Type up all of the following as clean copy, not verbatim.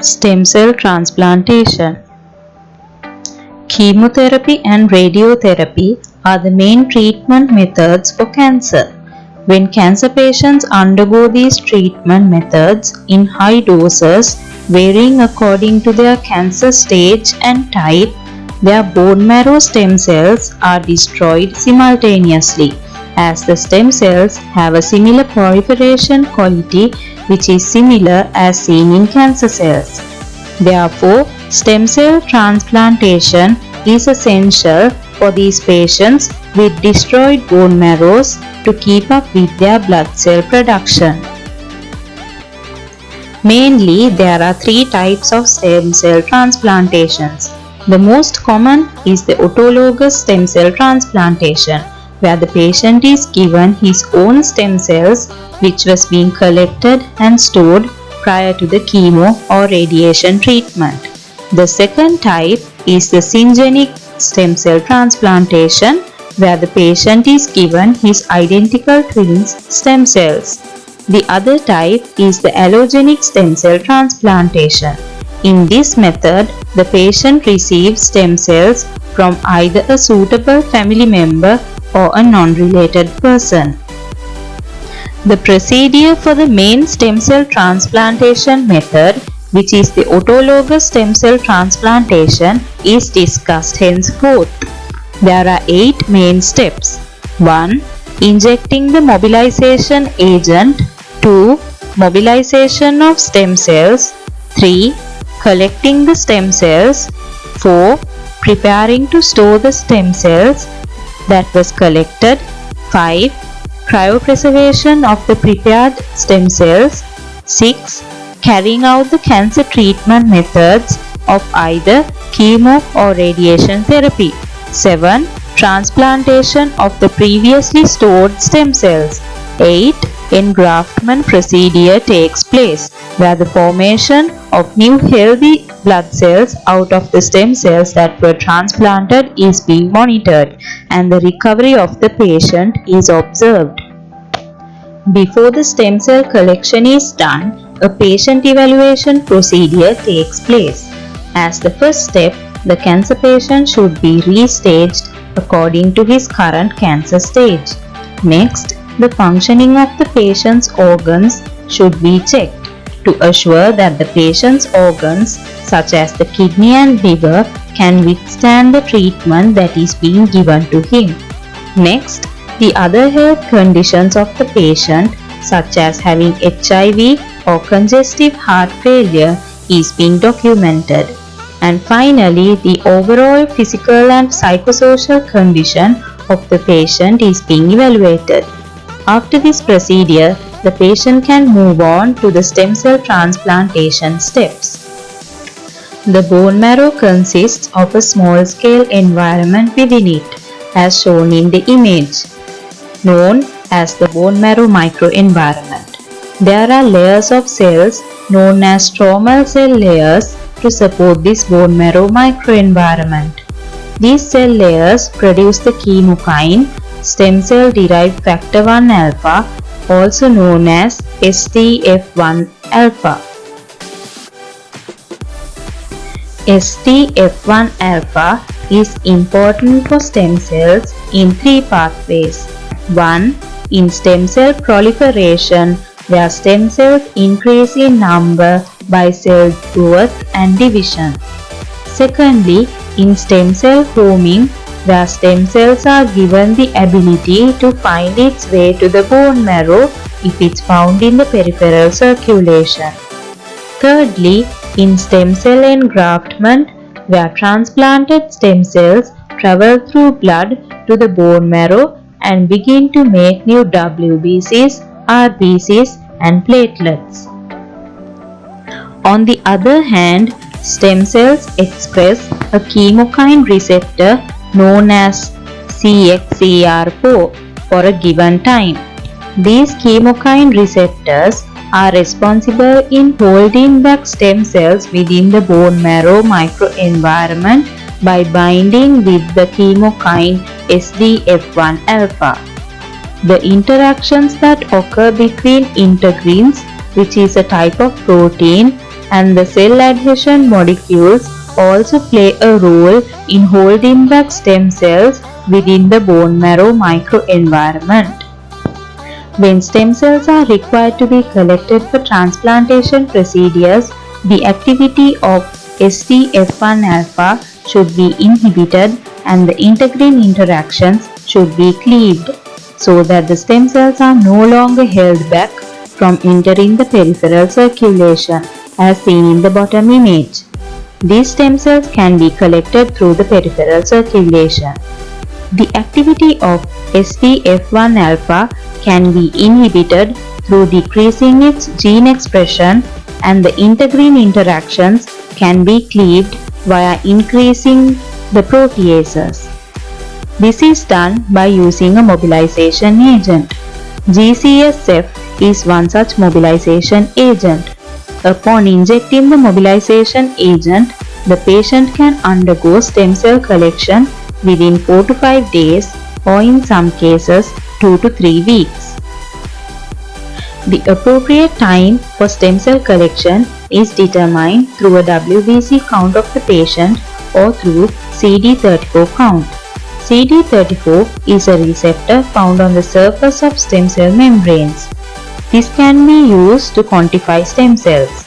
Stem cell transplantation. Chemotherapy and radiotherapy are the main treatment methods for cancer. When cancer patients undergo these treatment methods in high doses, varying according to their cancer stage and type, their bone marrow stem cells are destroyed simultaneously, as the stem cells have a similar proliferation quality which is similar as seen in cancer cells. Therefore, stem cell transplantation is essential for these patients with destroyed bone marrows to keep up with their blood cell production. Mainly, there are three types of stem cell transplantations. The most common is the autologous stem cell transplantation, where the patient is given his own stem cells which was being collected and stored prior to the chemo or radiation treatment. The second type is the syngeneic stem cell transplantation, where the patient is given his identical twins stem cells. The other type is the allogenic stem cell transplantation. In this method, the patient receives stem cells from either a suitable family member or a non-related person. The procedure for the main stem cell transplantation method, which is the autologous stem cell transplantation, is discussed henceforth. There are 8 main steps. 1. Injecting the mobilization agent. 2. Mobilization of stem cells. 3. Collecting the stem cells. 4. Preparing to store the stem cells that was collected. 5. Cryopreservation of the prepared stem cells. 6. Carrying out the cancer treatment methods of either chemo or radiation therapy. 7. Transplantation of the previously stored stem cells. 8. Engraftment procedure takes place, where the formation of new healthy blood cells out of the stem cells that were transplanted is being monitored and the recovery of the patient is observed. Before the stem cell collection is done, a patient evaluation procedure takes place. As the first step, the cancer patient should be restaged according to his current cancer stage. Next, the functioning of the patient's organs should be checked to assure that the patient's organs, such as the kidney and liver, can withstand the treatment that is being given to him. Next, the other health conditions of the patient, such as having HIV or congestive heart failure, is being documented. And finally, the overall physical and psychosocial condition of the patient is being evaluated. After this procedure, the patient can move on to the stem cell transplantation steps. The bone marrow consists of a small-scale environment within it, as shown in the image, known as the bone marrow microenvironment. There are layers of cells known as stromal cell layers to support this bone marrow microenvironment. These cell layers produce the chemokine, stem cell derived factor 1 alpha, also known as STF1 alpha. STF1 alpha is important for stem cells in 3 pathways. 1. In stem cell proliferation, where stem cells increase in number by cell growth and division. Secondly, in stem cell homing, where stem cells are given the ability to find its way to the bone marrow if it's found in the peripheral circulation. Thirdly, in stem cell engraftment, where transplanted stem cells travel through blood to the bone marrow and begin to make new WBCs, RBCs and platelets. On the other hand, stem cells express a chemokine receptor known as CXCR4 for a given time. These chemokine receptors are responsible in holding back stem cells within the bone marrow microenvironment by binding with the chemokine SDF1 alpha. The interactions that occur between integrins, which is a type of protein, and the cell adhesion molecules also play a role in holding back stem cells within the bone marrow microenvironment. When stem cells are required to be collected for transplantation procedures, the activity of STF1 alpha should be inhibited and the integrin interactions should be cleaved so that the stem cells are no longer held back from entering the peripheral circulation as seen in the bottom image. These stem cells can be collected through the peripheral circulation. The activity of STF1 alpha can be inhibited through decreasing its gene expression, and the integrin interactions can be cleaved via increasing the proteases. This is done by using a mobilization agent. GCSF is one such mobilization agent. Upon injecting the mobilization agent, the patient can undergo stem cell collection within 4 to 5 days or in some cases 2 to 3 weeks. The appropriate time for stem cell collection is determined through a WBC count of the patient or through CD34 count. CD34 is a receptor found on the surface of stem cell membranes. This can be used to quantify stem cells.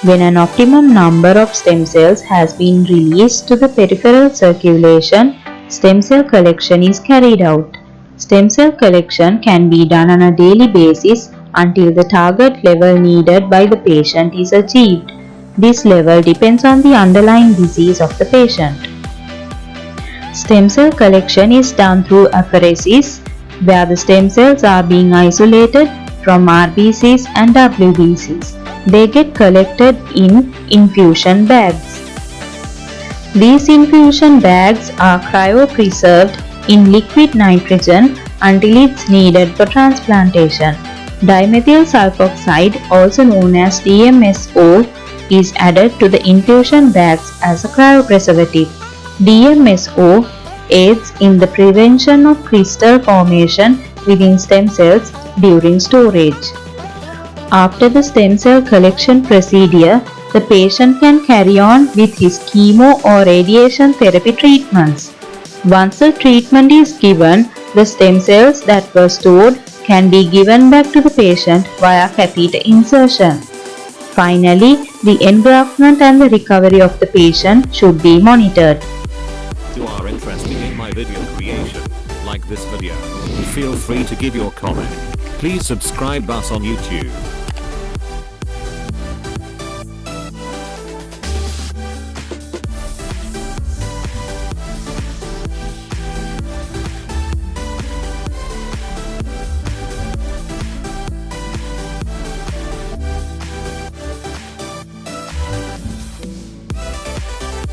When an optimum number of stem cells has been released to the peripheral circulation, stem cell collection is carried out. Stem cell collection can be done on a daily basis until the target level needed by the patient is achieved. This level depends on the underlying disease of the patient. Stem cell collection is done through apheresis, where the stem cells are being isolated from RBCs and WBCs. They get collected in infusion bags. These infusion bags are cryopreserved in liquid nitrogen until it's needed for transplantation. Dimethyl sulfoxide, also known as DMSO, is added to the infusion bags as a cryopreservative. DMSO aids in the prevention of crystal formation within stem cells during storage. After the stem cell collection procedure, the patient can carry on with his chemo or radiation therapy treatments. Once the treatment is given, the stem cells that were stored can be given back to the patient via catheter insertion. Finally, the engraftment and the recovery of the patient should be monitored. If you are interested in my video creation, like this video, feel free to give your comment. Please subscribe us on YouTube.